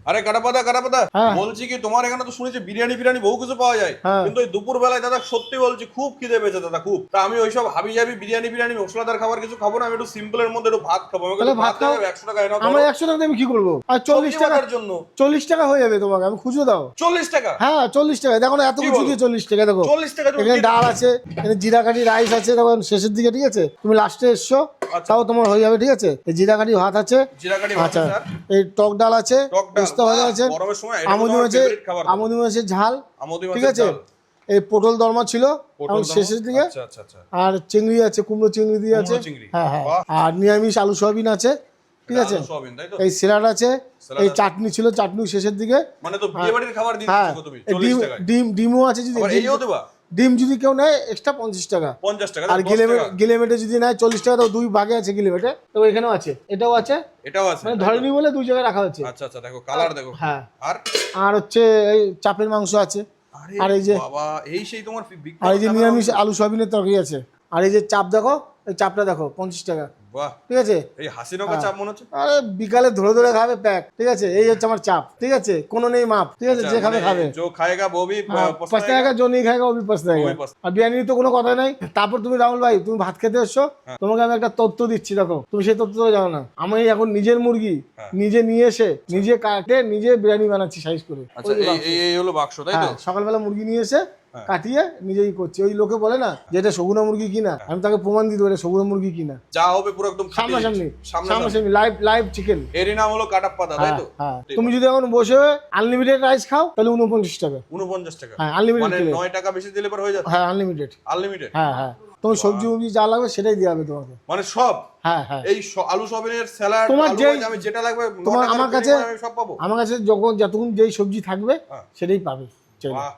আরে কাটাপাতা হ্যাঁ। বলছি কি তোমার এখানে তো শুনেছি বিরিয়ানি ফিরিয়ানি বহু কিছু পাওয়া যায়, হ্যাঁ। কিন্তু ওই দুপুর বেলায় দাদা সত্যি বলছি খুব খিদে পেয়েছে দাদা খুব। তা আমি ওইসব হাবি জাবি বিরিয়ানি মশলাদার খাবার কিছু খাবো না, আমি একটু সিম্পলের মধ্যে একটু ভাত খাবো। আমাকে তাহলে একটু ভাত খাও। দেবে 100 টাকা এনাও আমার ধরো। 100 টাকা আমি কি করবো? আর 40 সবজি টাকা, বাটার জন্য 40 টাকা হয়ে যাবে তোমাকে, আমি খুচরো দাও। 40 টাকা? হ্যাঁ 40 টাকা, দেখো না এত কি কিছু বলো? দিয়ে 40 টাকা। দেখো 40 টাকা তুমি এখানে কি- ডাল আছে, এখানে জিরা কাঠি রাইস আছে, তখন শেষের দিকে, ঠিক আছে? তুমি লাস্টে এসছো, আচ্ছা। তাও তোমার হয়ে যাবে, ঠিক আছে? এই জিরা কাঠি ভাত আছে, জিরা কাঠি ভাত আচ্ছা, আছে আর এই টক ডাল আছে, টক ডাল, পোস্ত ভাজা আছে, গরমের সময় এটা আমুদি তোমার মাছের favorite খাবার। আমুদি মাছের ঝাল, আমুদি ঠিক মাছের আছে? ঝাল, এই পটল দরমা ছিল পটল এখন দাও। শেষের দিকে, আচ্ছা আচ্ছা আচ্ছা। আর চিংড়ি আছে, কুমড়ো চিংড়ি দিয়ে আছে, কুমড়ো চিংড়ি, হ্যাঁ হ্যাঁ, বাহ। আর নিরামিষ আলু সয়াবিন আছে, ঠিক এটা আছে? আলু সয়াবিন, তাই তো? এই স্যালাড আছে, স্যালাড এই আছে। চাটনি ছিল, চাটনি শেষের দিকে, মানে তো বিয়ে বাড়ির খাবার দিয়ে হ্যাঁ, দিচ্ছ গো তুমি এই 40 টাকায়। ডিমও আছে, যদি আবার এইও দেবা ডিম যদি কেউ নেয় এক্সট্রা 50 টাকা। 50 টাকা, আর 10 টাকা। গিলেমেটে যদি নেয় 40 টাকা, তো দুই ভাগে আছে গিলেমেটে, তো এখানেও আছে, এটাও আছে, এটাও আছে, মানে তাই তো? ধরেনি বলে দুই জায়গায় রাখা হচ্ছে। আচ্ছা আচ্ছা, দেখো কালার দেখো। হ্যাঁ। আর আর হচ্ছে এই চাপের মাংস আছে, আরে আর এই যে বাবা, এই সেই তোমার বিখ্যাত আর এই যে চাপের নিরামিষ মাংস। আলু সয়াবিনের তরকারি আছে, আর এই যে চাপ দেখো, এই চাপটা দেখো 50 টাকা, বাহ, ঠিক আছে? এই হাসিনকা চাপ মনে হচ্ছে। আরে বিকালে ধরে ধরে খাবে প্যাক, ঠিক আছে? এই হচ্ছে আমার চাপ, ঠিক আছে? কোনো নেই মাপ, ঠিক আছে? যে খাবে খাবে। जो खाएगा वो भी पछताएगा। পস্তাएगा, जो नहीं खाएगा वो भी पछताएगा। वो भी पछताएगा। আর বিরিয়ানির তো কোনো কথা নাই। তারপর তুমি রাহুল ভাই, তুমি ভাত খেতে এসছো, তোমাকে আমি একটা তথ্য দিচ্ছি, দেখো তুমি সেই তথ্যটা জানো না। আমি এখন নিজের মুরগি নিজে নিয়ে এসে, নিজে কাটে, নিজে বিরিয়ানি বানাচ্ছি সাইজ করে। আচ্ছা, এই হলো বাক্স, তাই তো? হ্যাঁ, সকালবেলা মুরগি নিয়ে এসে কাটিয়ে নিজেই করছি। ওই লোকে বলে না যে এটা সগুনা মুরগি কিনা, আমি তাকে প্রমাণ দিয়ে দেবো এটা সগুনা মুরগি কিনা। যা হবে পুরো একদম সামনাসামনি, সামনাসামনি। সামনাসামনি, লাইভ চিকেন। এরই নাম হলো কাটাপ্পাতা, তাই তো? হ্যাঁ, তুমি যদি এখন বসে আনলিমিটেড রাইস খাও তাহলে 49 টাকা। 49 টাকা? হ্যাঁ, আনলিমিটেড মানে খেলে। 9 টাকা বেশি দিলে পর হয়ে যাচ্ছে? হ্যাঁ, আনলিমিটেড। আনলিমিটেড? হ্যাঁ হ্যাঁ, তুমি সবজি মুরগি যা লাগবে সেটাই দেওয়া হবে তোমাকে। মানে সব? হ্যাঁ হ্যাঁ, এই আলু সয়াবিনের স্যালাড, তোমার আলু যেই- ভাজা, আমি যেটা লাগবে তোমার আমার কাছে আমি সব পাবো? যখন যতক্ষণ যেই সবজি থাকবে হ্যাঁ। সেটাই পাবে, চাইলে। বাহ।